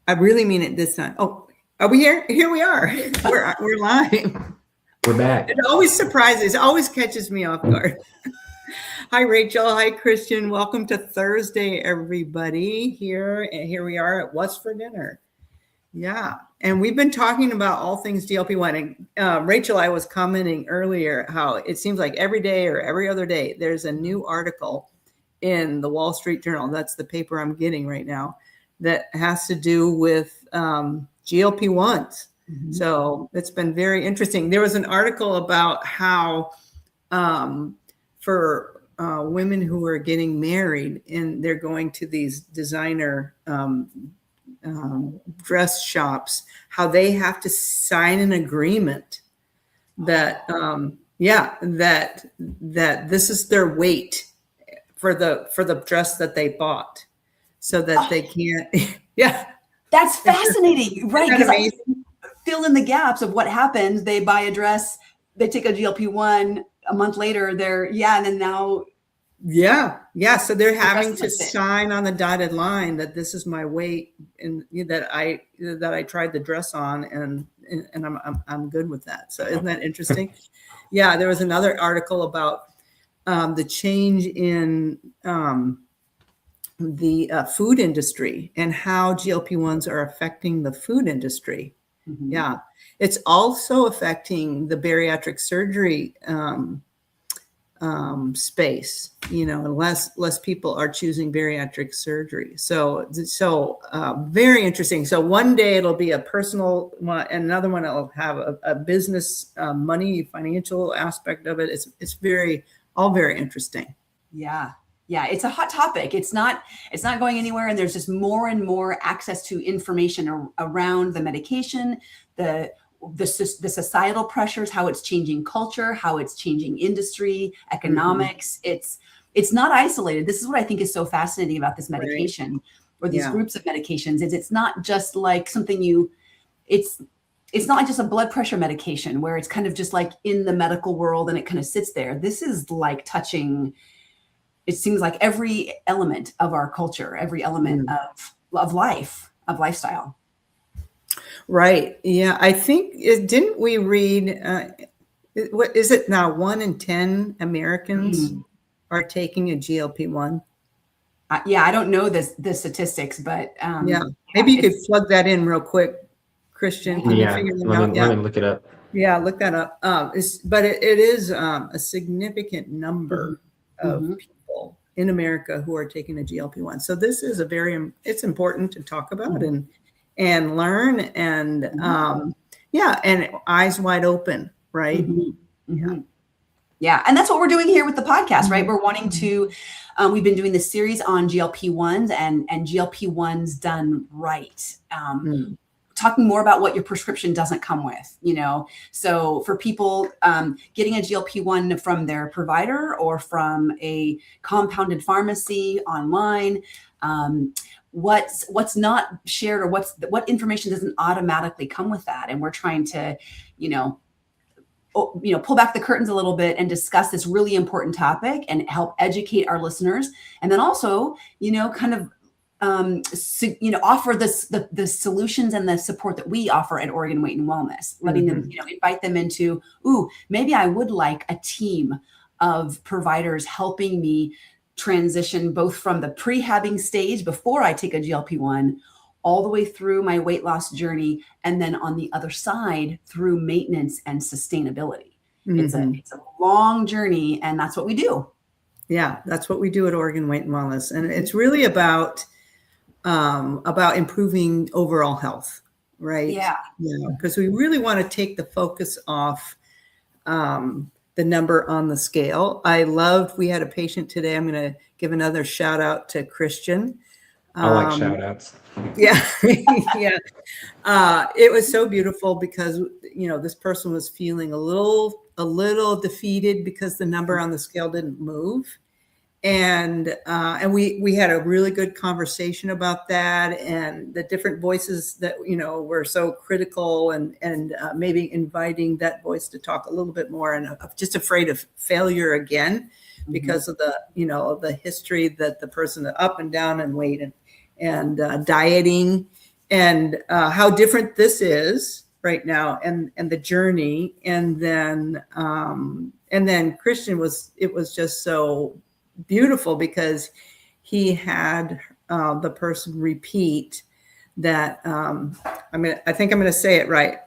I really mean it this time. Oh, are we here? Here we are. We're live. We're back. It always surprises, always catches me off guard. Hi, Rachel. Hi, Christian. Welcome to Thursday, everybody. Here we are at What's for Dinner. Yeah, and we've been talking about all things GLP-1. And Rachel, I was commenting earlier how it seems like every day or every other day there's a new article in the Wall Street Journal. That's the paper I'm getting right now, that has to do with GLP-1s. Mm-hmm. So it's been very interesting. There was an article about how for women who are getting married and they're going to these designer dress shops, how they have to sign an agreement that that this is their weight for the dress that they bought, so that they can't. Yeah, that's fascinating, right? Because I fill in the gaps of what happens. They buy a dress, they take a GLP-1, a month later they're and then now. Yeah. So they're having to sign on the dotted line that this is my weight and that I tried the dress on and I'm good with that. So isn't that interesting? Yeah. There was another article about the change in the food industry and how GLP-1s are affecting the food industry. Mm-hmm. Yeah. It's also affecting the bariatric surgery space, less people are choosing bariatric surgery. So very interesting. So one day it'll be a personal one, and another one it'll have a business, money, financial aspect of it. It's all very interesting. Yeah. It's a hot topic. It's not going anywhere. And there's just more and more access to information around the medication, the societal pressures, how it's changing culture, how it's changing industry, economics. Mm-hmm. It's not isolated. This is what I think is so fascinating about this medication, right, or these groups of medications, is it's not just like something it's not like just a blood pressure medication where it's kind of just like in the medical world and it kind of sits there. This is like touching, it seems like every element of our culture, every element of life, of lifestyle. Right. Yeah. I think, didn't we read, what is it now? 1 in 10 Americans are taking a GLP-1. I don't know the statistics, but maybe you could plug that in real quick, Christian. Can you figure that out? Let me look it up. Yeah, look that up. But it is a significant number of people in America who are taking a GLP-1. So this is it's important to talk about and learn and and eyes wide open, right? Mm-hmm. Yeah. And that's what we're doing here with the podcast, right? We're wanting to, we've been doing this series on GLP-1s and GLP-1s done right. Talking more about what your prescription doesn't come with, So for people getting a GLP-1 from their provider or from a compounded pharmacy online, what's not shared or what information doesn't automatically come with that. And we're trying to, pull back the curtains a little bit and discuss this really important topic and help educate our listeners. And then also, kind of, offer the solutions and the support that we offer at Oregon Weight and Wellness, letting them, invite them into, maybe I would like a team of providers helping me transition both from the prehabbing stage before I take a GLP-1 all the way through my weight loss journey. And then on the other side through maintenance and sustainability. It's a long journey, and that's what we do. Yeah, that's what we do at Oregon Weight and Wellness. And it's really about improving overall health, right? Yeah. Because we really want to take the focus off the number on the scale. We had a patient today. I'm going to give another shout out to Christian. I like shout outs. Yeah. It was so beautiful because, this person was feeling a little defeated because the number on the scale didn't move. And we had a really good conversation about that and the different voices that, were so critical and maybe inviting that voice to talk a little bit more and just afraid of failure again because of the history that the person up and down in weight and dieting how different this is right now, and the journey, and then Christian was just so beautiful because he had the person repeat that. I think I'm going to say it right.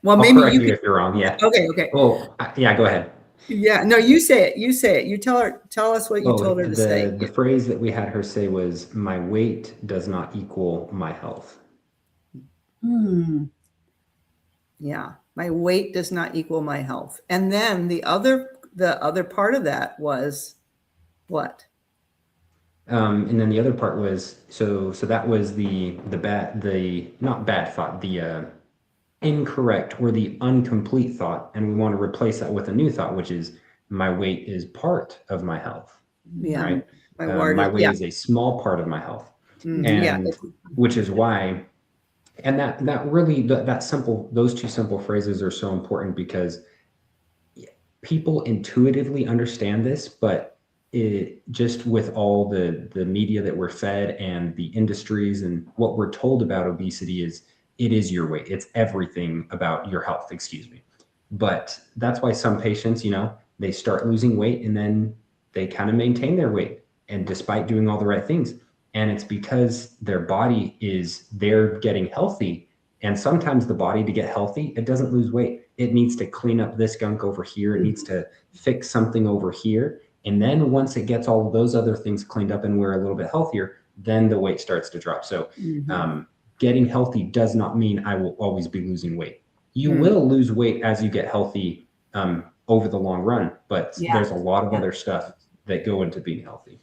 Well, I'll maybe correct you you could. if you're wrong. Yeah. Okay. Oh, yeah. Go ahead. Yeah. No, you say it. You say it. You tell us what you told her to say. The phrase that we had her say was, "My weight does not equal my health." Yeah. My weight does not equal my health. And then the other part of that was what? And then the other part was, so that was the not bad thought, the incorrect or the incomplete thought. And we want to replace that with a new thought, which is, my weight is part of my health. Yeah. Right. My weight is a small part of my health. And which is why, and that really, those two simple phrases are so important, because people intuitively understand this, but it just, with all the media that we're fed and the industries and what we're told about obesity, is it is your weight. It's everything about your health, excuse me. But that's why some patients, they start losing weight and then they kind of maintain their weight, and despite doing all the right things. And it's because their body they're getting healthy. And sometimes the body, to get healthy, it doesn't lose weight. It needs to clean up this gunk over here. It needs to fix something over here. And then once it gets all of those other things cleaned up and we're a little bit healthier, then the weight starts to drop. So getting healthy does not mean I will always be losing weight. You will lose weight as you get healthy over the long run, but there's a lot of other stuff that go into being healthy.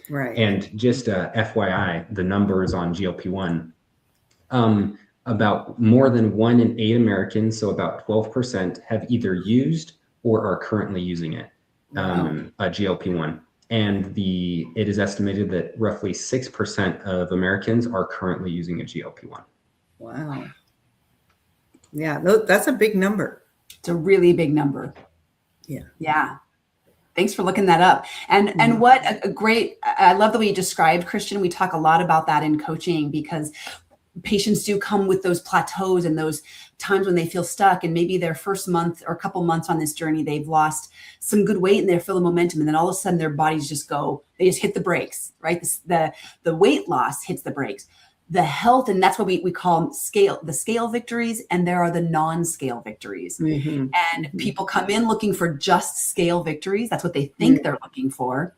Right. And just FYI, the numbers on GLP-1, about more than 1 in 8 Americans, so about 12%, have either used or are currently using it, a GLP-1. And it is estimated that roughly 6% of Americans are currently using a GLP-1. Wow. Yeah, that's a big number. It's a really big number. Yeah. Yeah. Thanks for looking that up. And what a great, I love the way you described, Christian. We talk a lot about that in coaching, because patients do come with those plateaus and those times when they feel stuck, and maybe their first month or a couple months on this journey, they've lost some good weight and they're feeling momentum. And then all of a sudden their bodies they just hit the brakes, right? The weight loss hits the brakes. The health, and that's what we call the scale victories, and there are the non-scale victories. And people come in looking for just scale victories. That's what they think they're looking for.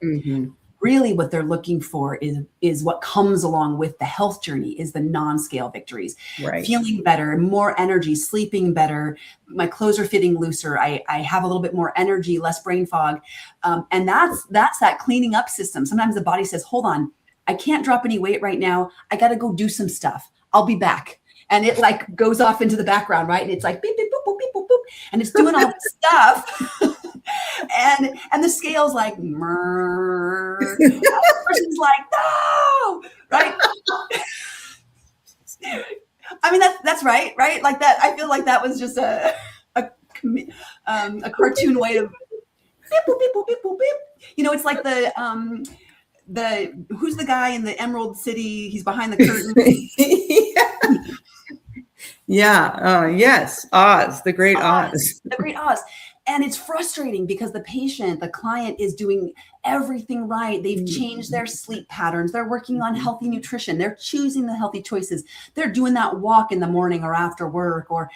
Really what they're looking for is what comes along with the health journey, is the non-scale victories. Right. Feeling better, more energy, sleeping better, my clothes are fitting looser, I have a little bit more energy, less brain fog. And that's that cleaning up system. Sometimes the body says, hold on, I can't drop any weight right now. I got to go do some stuff. I'll be back. And it like goes off into the background, right? And it's like beep, beep, boop, boop, beep, boop, boop. And it's doing all this stuff. and the scale's like, murr. And the person's like, no, right? I mean, that's right? Like that. I feel like that was just a cartoon way of beep, boop, beep, boop, beep, boop, beep. It's like who's the guy in the Emerald City? He's behind the curtain. Yes. Oz, the great Oz. The great Oz. And it's frustrating because the client is doing everything right. They've changed their sleep patterns. They're working on healthy nutrition. They're choosing the healthy choices. They're doing that walk in the morning or after work, or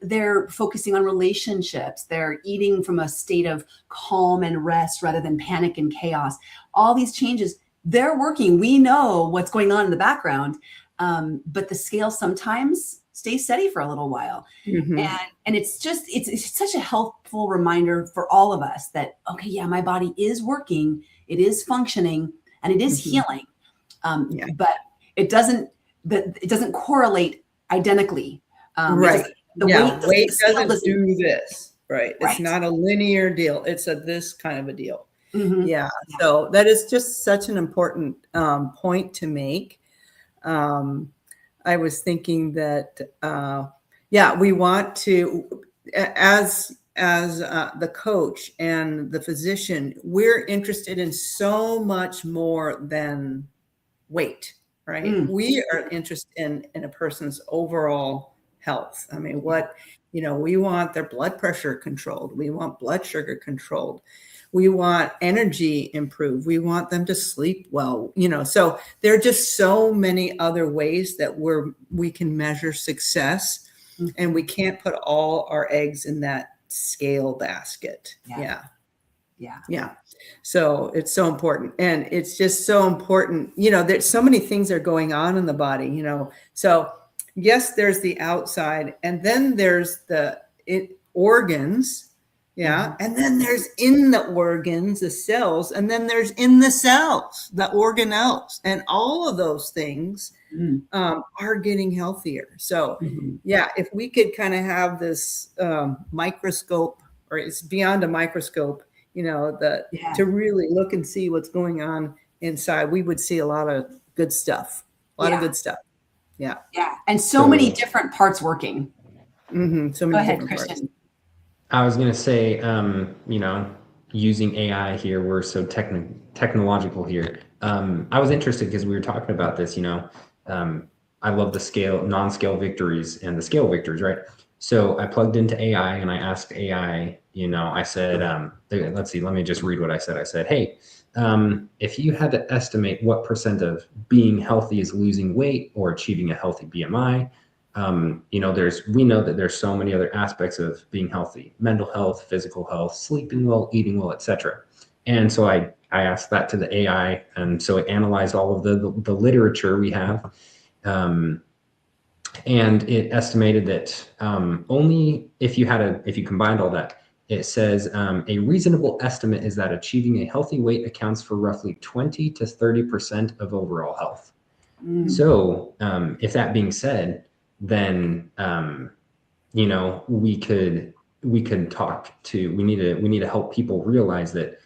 they're focusing on relationships. They're eating from a state of calm and rest rather than panic and chaos. All these changes, they're working. We know what's going on in the background, but the scale sometimes stay steady for a little while. And it's such a helpful reminder for all of us that, okay, yeah, my body is working, it is functioning, and it is healing. But it doesn't correlate identically. Right. Weight doesn't do this. Right. Right. It's not a linear deal. It's this kind of a deal. So that is just such an important point to make. I was thinking that, we want to, as the coach and the physician, we're interested in so much more than weight, right? We are interested in a person's overall health. I mean, we want their blood pressure controlled. We want blood sugar controlled. We want energy improved. We want them to sleep well, so there are just so many other ways that we can measure success, and we can't put all our eggs in that scale basket. Yeah. So it's so important. And it's just so important, there's so many things are going on in the body, so yes, there's the outside, and then there's the organs. Yeah. And then there's in the organs, the cells, and then there's in the cells, the organelles, and all of those things are getting healthier. So if we could kind of have this microscope, or it's beyond a microscope, to really look and see what's going on inside, we would see a lot of good stuff. Yeah. And so many different parts working. So many Go ahead, different Christian. parts. I was going to say, using AI here, we're so technological here. I was interested because we were talking about this, I love the non-scale victories and the scale victories, right? So I plugged into AI and I asked AI, I said, let's see, let me just read what I said. I said, hey, if you had to estimate what % of being healthy is losing weight or achieving a healthy BMI, we know that there's so many other aspects of being healthy: mental health, physical health, sleeping well, eating well, etc. And so I asked that to the AI, and so it analyzed all of the literature we have, and it estimated that only if you combined all that, it says a reasonable estimate is that achieving a healthy weight accounts for roughly 20 to 30% of overall health. So if that being said, then we need to help people realize that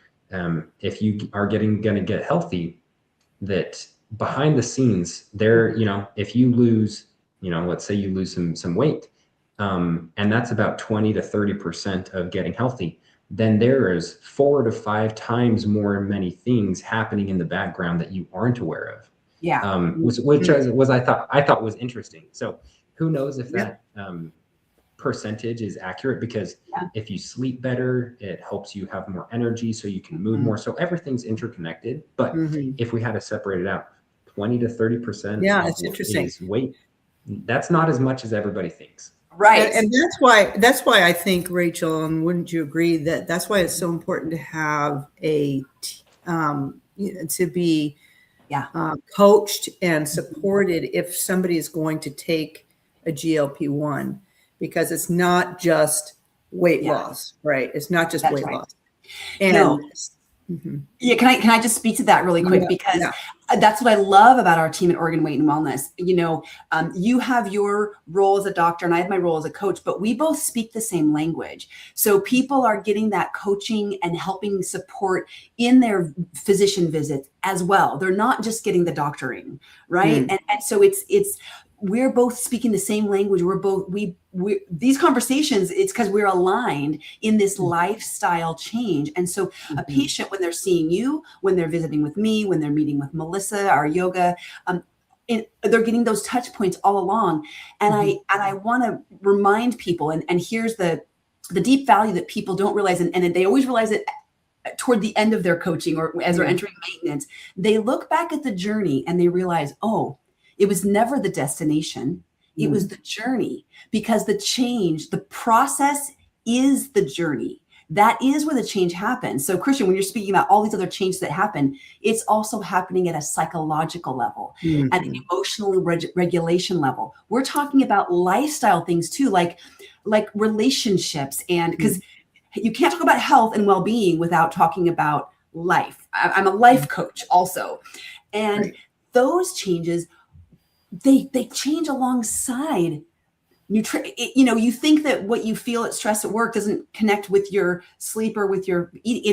if you are gonna get healthy, that behind the scenes there, if you lose, let's say you lose some weight, and that's about 20 to 30% of getting healthy, then there is 4 to 5 times more many things happening in the background that you aren't aware of. Which I thought was interesting. So who knows if that percentage is accurate, because if you sleep better, it helps you have more energy so you can move more. So everything's interconnected. But if we had to separate it out, 20 to 30% it's interesting. is weight. That's not as much as everybody thinks. Right. And that's why I think, Rachel, and wouldn't you agree that's why it's so important to have to be coached and supported if somebody is going to take a GLP-1, because it's not just weight loss, right? It's not just weight loss. And can I just speak to that really quick? Because that's what I love about our team at Oregon Weight and Wellness. You have your role as a doctor and I have my role as a coach, but we both speak the same language. So people are getting that coaching and helping support in their physician visits as well. They're not just getting the doctoring, right? And so we're both speaking the same language. These conversations, it's because we're aligned in this lifestyle change. And so a patient, when they're seeing you, when they're visiting with me, when they're meeting with Melissa, our yoga, they're getting those touch points all along. And I want to remind people, and here's the deep value that people don't realize, and they always realize it toward the end of their coaching or as they're entering maintenance. They look back at the journey and they realize, it was never the destination. It was the journey, because the change, the process is the journey. That is where the change happens. So Christian, when you're speaking about all these other changes that happen, it's also happening at a psychological level, at an emotional regulation level. We're talking about lifestyle things too, like relationships, and because you can't talk about health and well-being without talking about life. I'm a life coach also. And those changes, they change alongside nutrition. You think that what you feel at stress at work doesn't connect with your sleep or with your eat.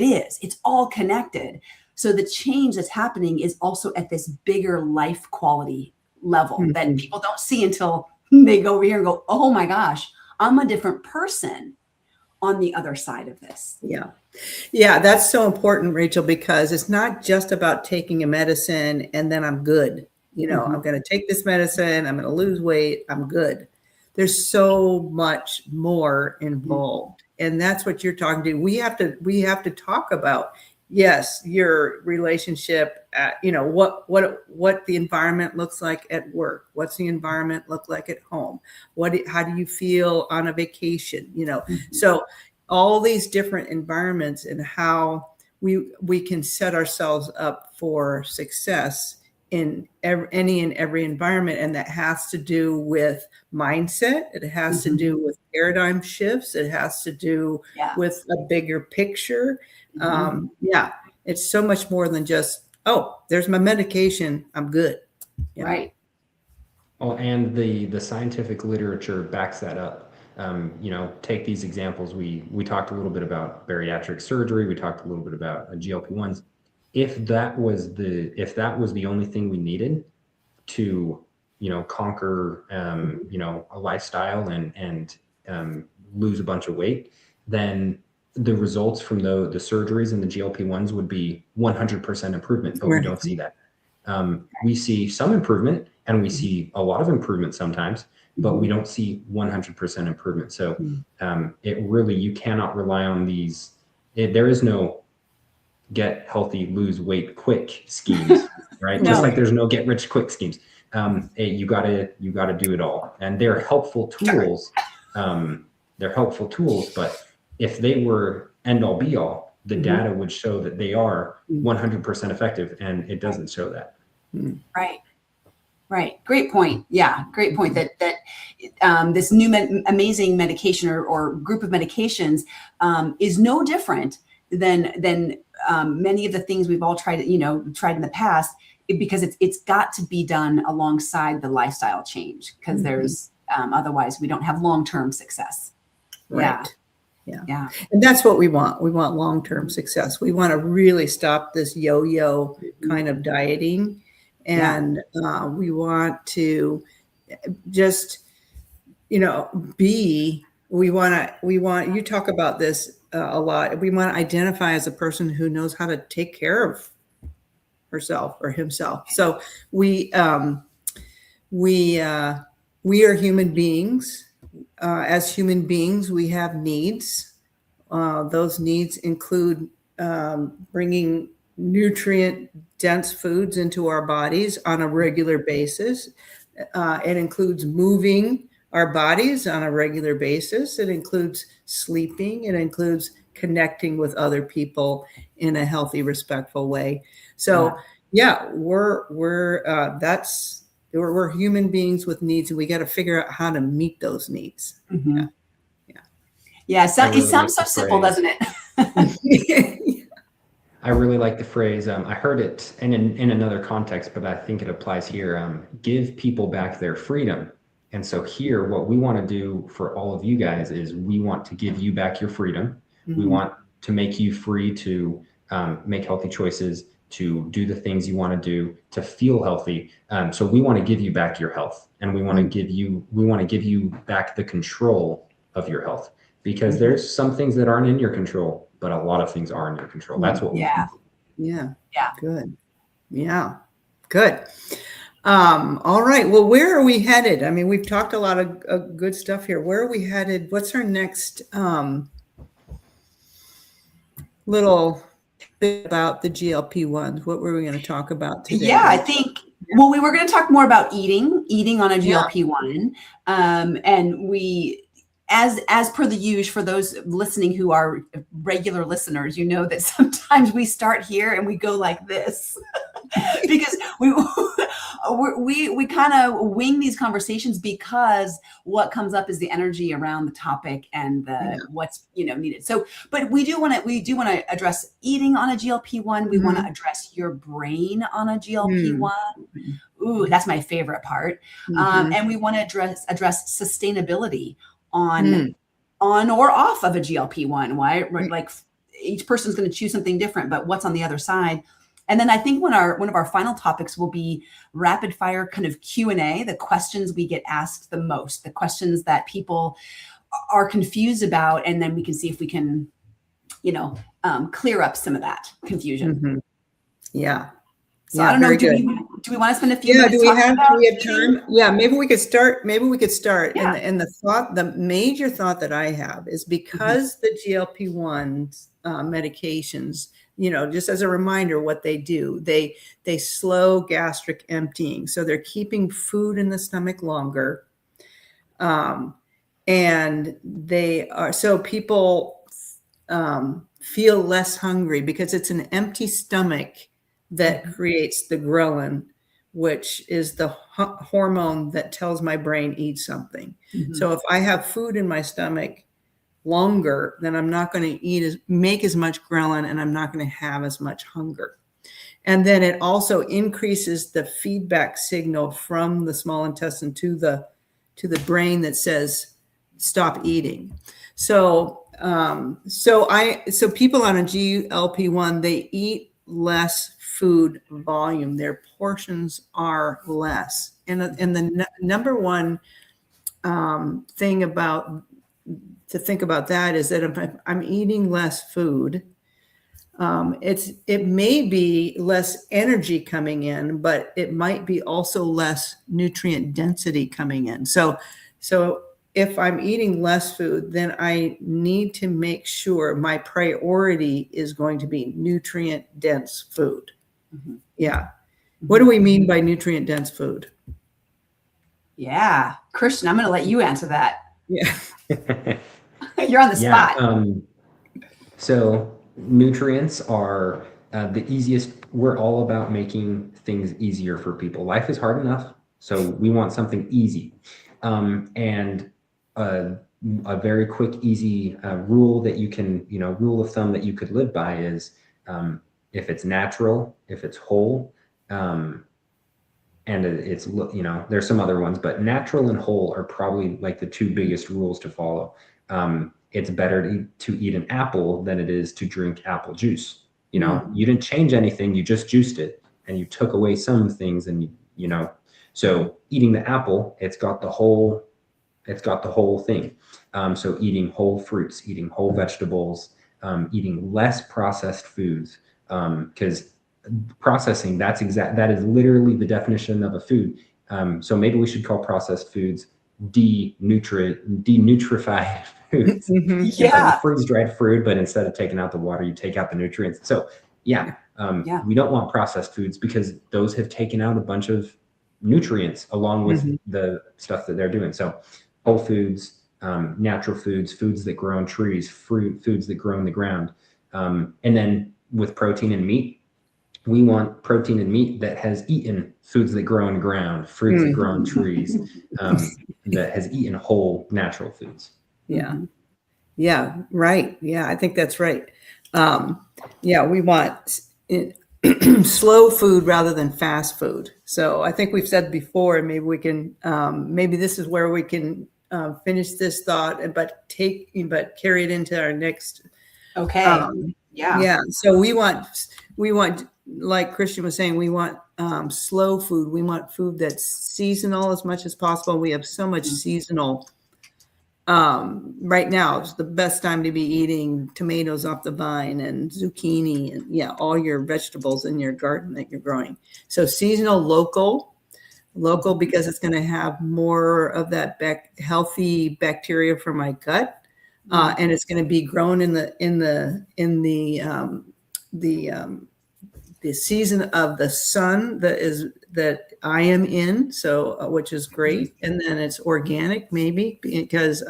It's all connected. So the change that's happening is also at this bigger life quality level that people don't see until they go over here and go, oh my gosh, I'm a different person on the other side of this. Yeah, that's so important, Rachel, because it's not just about taking a medicine and then I'm good. You know, I'm going to take this medicine. I'm going to lose weight. I'm good. There's so much more involved. And that's what you're talking to. We have to talk about, yes, your relationship, you know, what the environment looks like at work. What's the environment look like at home? How do you feel on a vacation? You know, so all these different environments and how we can set ourselves up for success in any and every environment. And that has to do with mindset. It has to do with paradigm shifts. It has to do with a bigger picture. Yeah, it's so much more than just, oh, there's my medication, I'm good. You know? Right. Well, and the scientific literature backs that up. You know, take these examples. We talked a little bit about bariatric surgery. We talked a little bit about GLP-1s. If that was the only thing we needed to, you know, conquer, you know, a lifestyle and lose a bunch of weight, then the results from the surgeries and the GLP-1s would be 100% improvement, but we don't see that. We see some improvement and we see a lot of improvement sometimes, but we don't see 100% improvement. So it really, you cannot rely on these. There is no get healthy, lose weight quick schemes, right? Just like there's no get rich quick schemes. You gotta do it all. And they're helpful tools. They're helpful tools, but if they were end all be all, the data would show that they are 100% effective, and it doesn't show that. Right. Great point. Yeah. Great point that this new amazing medication or group of medications is no different than many of the things we've all tried in the past, because it's got to be done alongside the lifestyle change, because there's otherwise we don't have long-term success. Right. Yeah. And that's what we want. We want long-term success. We want to really stop this yo-yo kind of dieting. And we want to just, you know, you talk about this a lot. We want to identify as a person who knows how to take care of herself or himself. So we are human beings. As human beings, we have needs. Those needs include bringing nutrient-dense foods into our bodies on a regular basis. It includes moving our bodies on a regular basis. It includes sleeping. It includes connecting with other people in a healthy, respectful way. So, we're human beings with needs, and we got to figure out how to meet those needs. Yeah. So it sounds so simple, doesn't it? I really like the phrase. I heard it in another context, but I think it applies here. Give people back their freedom. And so here, what we want to do for all of you guys is we want to give you back your freedom. We want to make you free to make healthy choices, to do the things you want to do, to feel healthy. So we want to give you back your health, and we want to give you back the control of your health, because there's some things that aren't in your control, but a lot of things are in your control. That's what we want. Yeah. Good. Yeah. Good. All right. Well, where are we headed? I mean, we've talked a lot of good stuff here. Where are we headed? What's our next little bit about the GLP-1s? What were we going to talk about today? Yeah, I think, well, we were going to talk more about eating on a GLP-1. And we, as per the usual, for those listening who are regular listeners, you know that sometimes we start here and we go like this because we kind of wing these conversations, because what comes up is the energy around the topic and what's needed. So, but we do want to address eating on a GLP-1. We want to address your brain on a GLP-1. Ooh, that's my favorite part. And we want to address sustainability on or off of a GLP-1. Why? Like each person's going to choose something different, but what's on the other side? And then I think one of our final topics will be rapid fire kind of Q&A, the questions we get asked the most, the questions that people are confused about, and then we can see if we can, clear up some of that confusion. Yeah. So I don't know, do we want to spend a few minutes? Do we have time? Yeah, maybe we could start. Yeah. And the major thought that I have is because the GLP-1 medications, just as a reminder, what they do, they slow gastric emptying. So they're keeping food in the stomach longer. And so people feel less hungry because it's an empty stomach that creates the ghrelin, which is the hormone that tells my brain eat something. So if I have food in my stomach longer, then I'm not going to make as much ghrelin, and I'm not going to have as much hunger. And then it also increases the feedback signal from the small intestine to the brain that says stop eating. So people on a GLP-1, they eat less food volume. Their portions are less. And the number one thing to think about that is that if I'm eating less food, it may be less energy coming in, but it might be also less nutrient density coming in. So if I'm eating less food, then I need to make sure my priority is going to be nutrient dense food. Yeah. What do we mean by nutrient dense food? Yeah. Christian, I'm going to let you answer that. Yeah. You're on the spot. So nutrients are the easiest. We're all about making things easier for people. Life is hard enough, so we want something easy. And a very quick, easy rule that you can, rule of thumb that you could live by is if it's natural, if it's whole, and it's, there's some other ones, but natural and whole are probably like the two biggest rules to follow. It's better to eat an apple than it is to drink apple juice. You didn't change anything, you just juiced it, and you took away some things, and so eating the apple, it's got the whole thing. So eating whole fruits, eating whole vegetables, eating less processed foods, because processing, that is literally the definition of a food. So maybe we should call processed foods denutrified foods. Yeah. Freeze-dried fruit, but instead of taking out the water, you take out the nutrients. So we don't want processed foods because those have taken out a bunch of nutrients along with the stuff that they're doing. So whole foods, natural foods, foods that grow on trees, foods that grow in the ground. And then with protein and meat, we want protein and meat that has eaten foods that grow in the ground, fruits that grow on trees, that has eaten whole natural foods. Yeah. Yeah. Right. Yeah. I think that's right. We want slow food rather than fast food. So I think we've said before, and maybe we can, maybe this is where we can finish this thought, but carry it into our next. Okay. Yeah. So we want, like Christian was saying, we want slow food. We want food that's seasonal as much as possible. We have so much seasonal. Right now it's the best time to be eating tomatoes off the vine and zucchini and all your vegetables in your garden that you're growing. So seasonal, local because it's going to have more of that healthy bacteria for my gut, and it's going to be grown in the season of the sun that I am in, so which is great. And then it's organic, maybe, because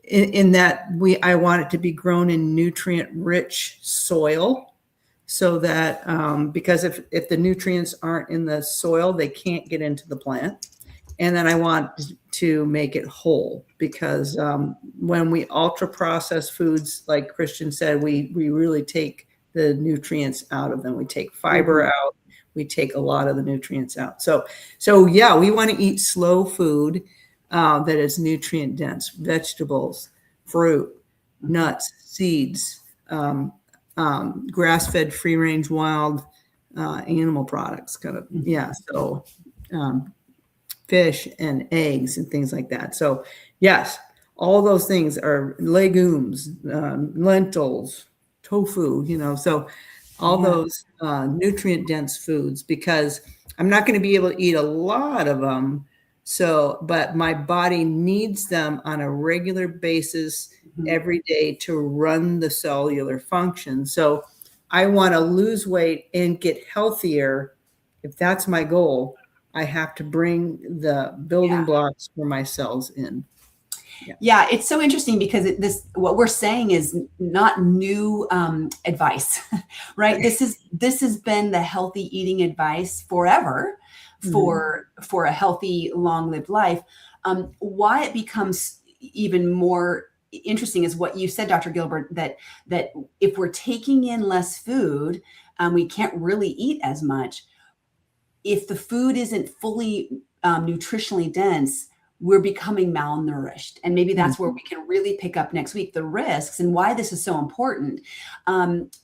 in that I want it to be grown in nutrient rich soil, so that because if the nutrients aren't in the soil, they can't get into the plant. And then I want to make it whole, because when we ultra process foods, like Christian said, we really take the nutrients out of them. We take fiber out. We take a lot of the nutrients out. So we want to eat slow food that is nutrient dense: vegetables, fruit, nuts, seeds, grass-fed, free-range, wild animal products, So fish and eggs and things like that. So yes, all those things are legumes, lentils, tofu, so all those nutrient dense foods, because I'm not going to be able to eat a lot of them. So, but my body needs them on a regular basis every day to run the cellular function. So I want to lose weight and get healthier. If that's my goal, I have to bring the building blocks for my cells in. Yeah, it's so interesting because what we're saying is not new advice, right? This has been the healthy eating advice forever for a healthy, long-lived life. Why it becomes even more interesting is what you said, Dr. Gilbert, that if we're taking in less food, we can't really eat as much. If the food isn't fully nutritionally dense, we're becoming malnourished. And maybe that's where we can really pick up next week the risks and why this is so important.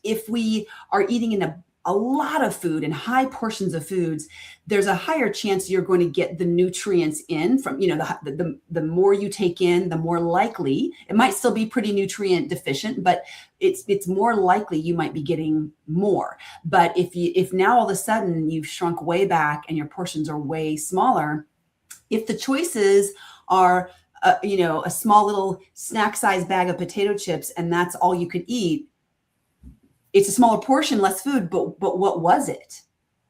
If we are eating in a lot of food and high portions of foods, there's a higher chance you're going to get the nutrients in from, the more you take in, the more likely, it might still be pretty nutrient deficient, but it's more likely you might be getting more. But if now all of a sudden you've shrunk way back and your portions are way smaller, if the choices are, a small little snack size bag of potato chips and that's all you could eat, it's a smaller portion, less food, but what was it?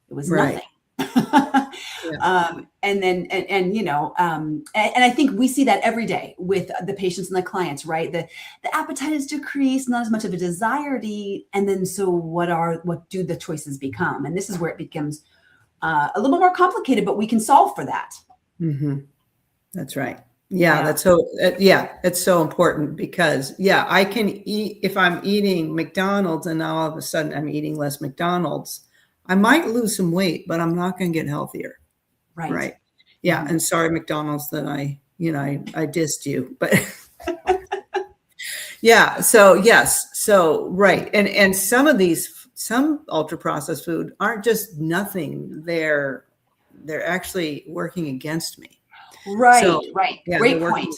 It was nothing. And I think we see that every day with the patients and the clients, right? The appetite is decreased, not as much of a desire to eat. And then, so what do the choices become? And this is where it becomes a little bit more complicated, but we can solve for that. Mm-hmm. That's right. Yeah, that's so. It's so important because I can eat if I'm eating McDonald's and now all of a sudden I'm eating less McDonald's. I might lose some weight, but I'm not going to get healthier. Right. Yeah. And sorry, McDonald's, that I dissed you, but yeah. So yes. So right. And some ultra processed food aren't just nothing. They're actually working against me. Right. So, right. Yeah, Great point.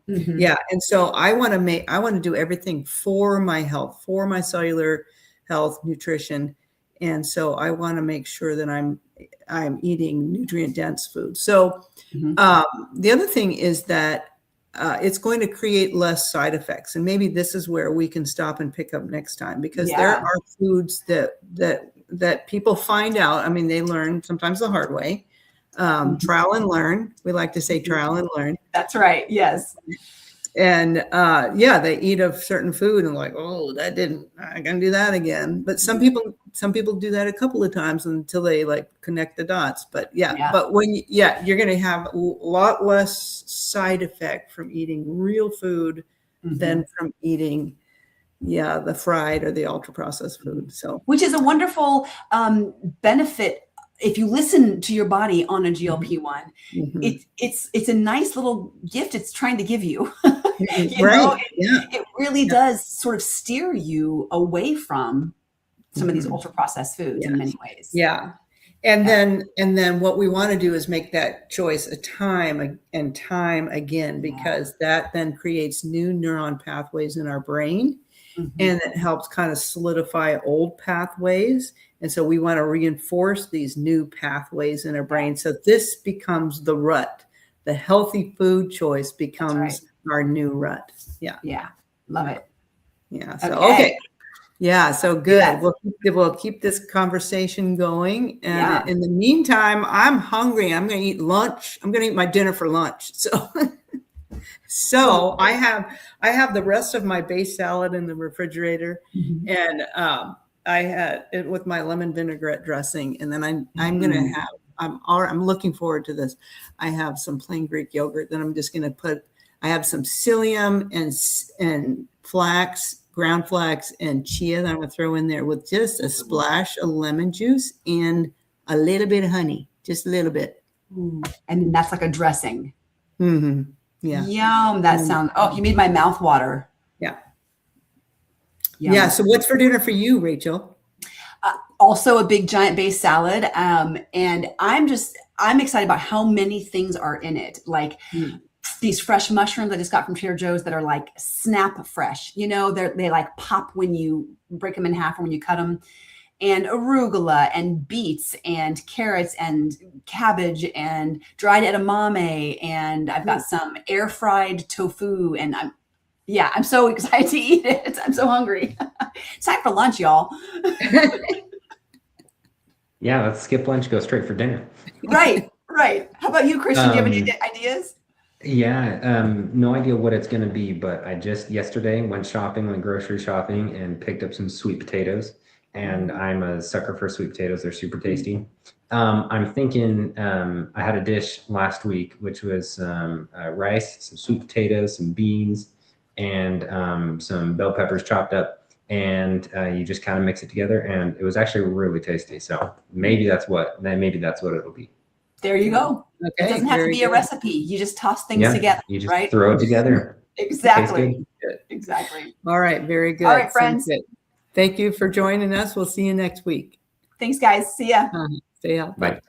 Yeah. And so I want to do everything for my health, for my cellular health, nutrition. And so I want to make sure that I'm eating nutrient dense food. So the other thing is that it's going to create less side effects. And maybe this is where we can stop and pick up next time, because there are foods that people find out. I mean, they learn sometimes the hard way. Trial and learn. We like to say trial and learn. That's right. Yes. And they eat a certain food and like, oh, I'm gonna do that again. But some people do that a couple of times until they like connect the dots. But but when you're gonna have a lot less side effect from eating real food than from eating the fried or the ultra processed food. So, which is a wonderful benefit. If you listen to your body on a GLP-1, it's a nice little gift it's trying to give you. It really does sort of steer you away from some of these ultra processed foods in many ways. Yeah. And then what we want to do is make that choice a time and time again, because that then creates new neuron pathways in our brain. And it helps kind of solidify old pathways. And so we want to reinforce these new pathways in our brain. So this becomes the rut. The healthy food choice becomes our new rut. Yeah. Yeah. Love it. Yeah. So, okay. Yeah. So good. Yes. We'll keep this conversation going. And in the meantime, I'm hungry. I'm going to eat lunch. I'm going to eat my dinner for lunch. So I have the rest of my base salad in the refrigerator, and I had it with my lemon vinaigrette dressing, and then I'm gonna have I'm looking forward to this. I have some plain Greek yogurt that I'm just gonna put. I have some psyllium and flax, ground flax, and chia that I'm gonna throw in there with just a splash of lemon juice and a little bit of honey, just a little bit. And that's like a dressing. Yeah. Yum. That sounds, you made my mouth water. Yeah. Yum. Yeah. So what's for dinner for you, Rachel? Also a big giant base salad. And I'm excited about how many things are in it. Like these fresh mushrooms I just got from Trader Joe's that are like snap fresh, they like pop when you break them in half or when you cut them. and arugula and beets and carrots and cabbage and dried edamame. And I've got some air fried tofu, and I'm so excited to eat it. I'm so hungry. It's time for lunch, y'all. Yeah, let's skip lunch, go straight for dinner. Right. How about you, Christian? Do you have any ideas? Yeah, no idea what it's going to be, but I just yesterday went grocery shopping, and picked up some sweet potatoes. And I'm a sucker for sweet potatoes. They're super tasty. I'm thinking, I had a dish last week, which was rice, some sweet potatoes, some beans, and some bell peppers chopped up. And you just kind of mix it together, and it was actually really tasty. So maybe that's what it'll be. There you go. Okay, it doesn't have to be a recipe. You just toss things together. You just right? throw it together. Exactly. Exactly. All right. Very good. All right, friends. Thank you for joining us. We'll see you next week. Thanks, guys. See ya. Stay healthy. Bye.